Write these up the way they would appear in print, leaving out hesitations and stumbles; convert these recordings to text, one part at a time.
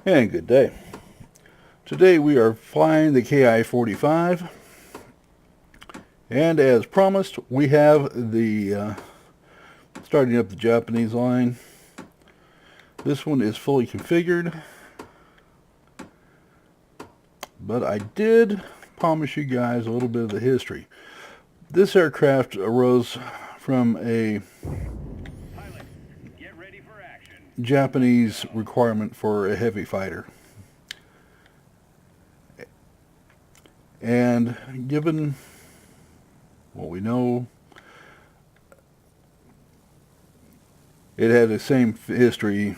And good day. Today we are flying the KI-45, and as promised, we have the starting up the Japanese line. This one is fully configured, but I did promise you guys a little bit of the history. This aircraft arose from a Japanese requirement for a heavy fighter. And given what we know, it had the same history,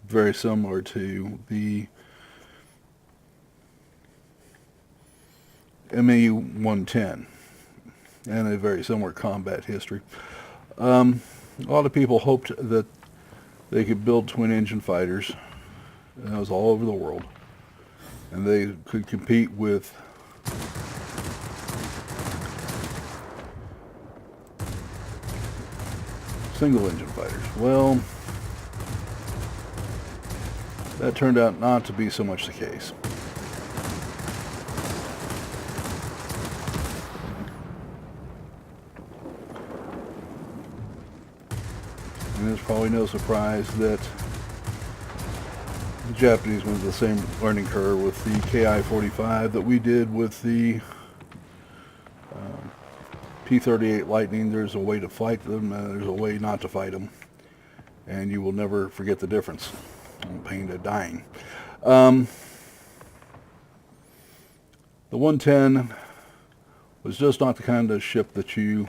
very similar to the ME-110, and a very similar combat history. A lot of people hoped that they could build twin-engine fighters, and that was all over the world, and they could compete with single-engine fighters. Well, that turned out not to be so much the case. And it's probably no surprise that the Japanese went the same learning curve with the KI-45 that we did with the P-38 Lightning. There's a way to fight them, and there's a way not to fight them, and you will never forget the difference. I'm pained at dying. The 110 was just not the kind of ship that you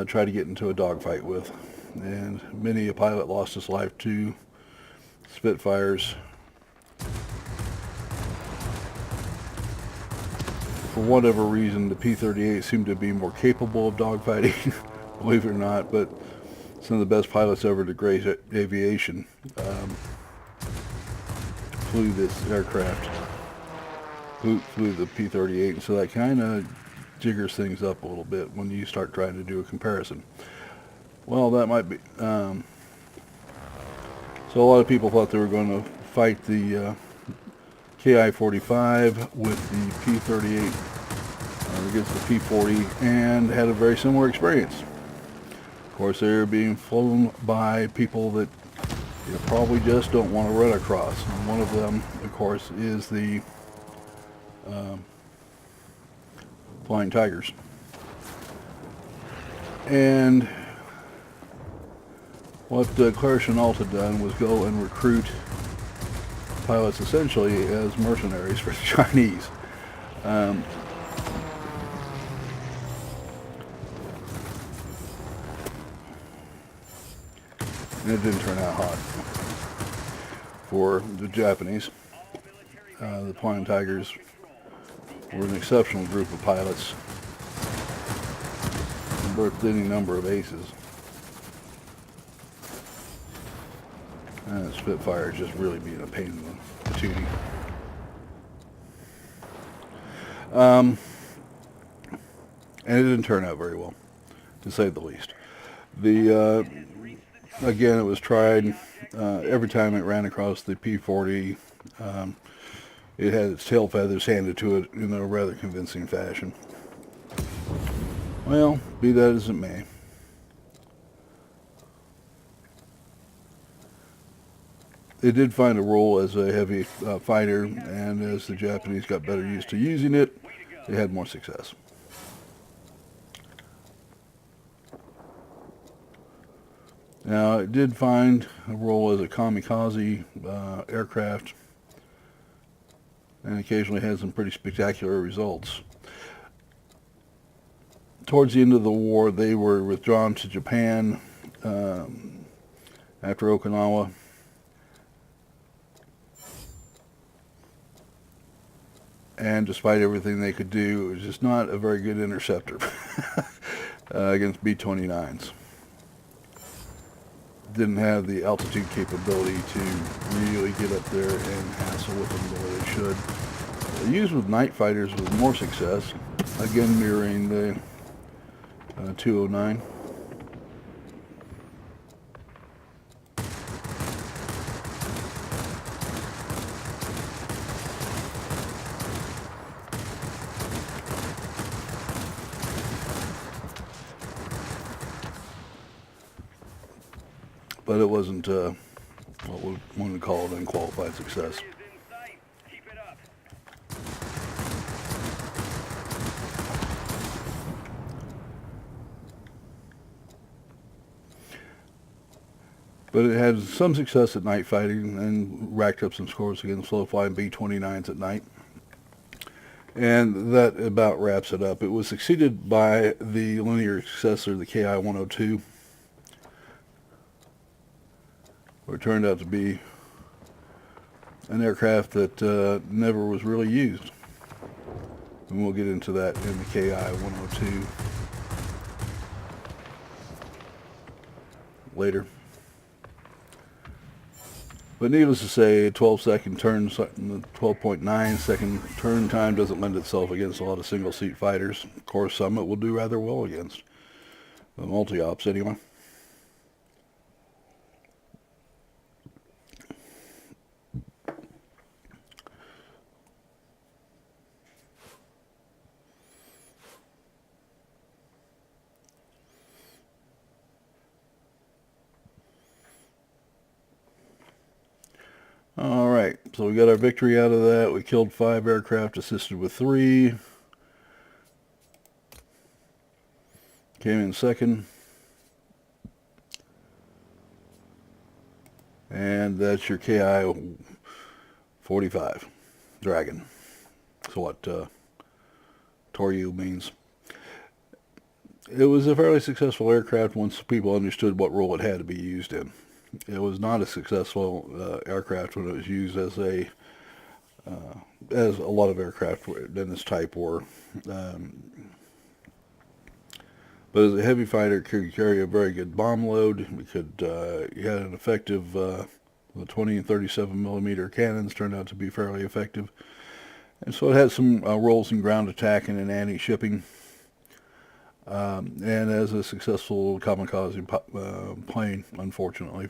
try to get into a dogfight with, and many a pilot lost his life to Spitfires. For whatever reason, the P-38 seemed to be more capable of dogfighting, believe it or not, but some of the best pilots ever to grace aviation flew this aircraft, flew the P-38, and so that kind of jiggers things up a little bit when you start trying to do a comparison. Well, that might be... so a lot of people thought they were going to fight the KI-45 with the P-38 against the P-40, and had a very similar experience. Of course, they're being flown by people that you probably just don't want to run across. And one of them, of course, is the Flying Tigers. And what Claire Chennault had done was go and recruit pilots essentially as mercenaries for the Chinese. And it didn't turn out hot for the Japanese. The Flying Tigers were an exceptional group of pilots and birthed any number of aces. And Spitfire just really being a pain in the patootie. And it didn't turn out very well, to say the least. Again, it was tried every time it ran across the P-40. It had its tail feathers handed to it in a rather convincing fashion. Well, be that as it may. It did find a role as a heavy fighter, and as the Japanese got better used to using it, they had more success. Now, it did find a role as a kamikaze aircraft, and occasionally had some pretty spectacular results. Towards the end of the war, they were withdrawn to Japan after Okinawa. And despite everything they could do, it was just not a very good interceptor against B-29s. Didn't have the altitude capability to really get up there and hassle with them the way they should. Used with night fighters with more success, again mirroring the 209. but it wasn't what we want to call an unqualified success. But it had some success at night fighting and racked up some scores against low-flying B-29s at night. And that about wraps it up. It was succeeded by the linear successor, the KI-102, where it turned out to be an aircraft that never was really used. And we'll get into that in the KI-102 later. But needless to say, a 12-second turn, 12.9 second turn time doesn't lend itself against a lot of single-seat fighters. Of course, some it will do rather well against. The multi-ops, anyway. Alright, so we got our victory out of that. We killed 5 aircraft, assisted with 3. Came in second. And that's your KI-45 Dragon. So what Toru means. It was a fairly successful aircraft once people understood what role it had to be used in. It was not a successful aircraft when it was used as a lot of aircraft in this type were. But as a heavy fighter, it could carry a very good bomb load. You had an effective, the 20 and 37 millimeter cannons turned out to be fairly effective. And so it had some roles in ground attack and in anti-shipping. And as a successful kamikaze plane, unfortunately.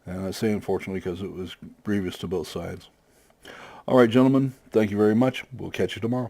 And I say unfortunately because it was grievous to both sides. All right, gentlemen, thank you very much. We'll catch you tomorrow.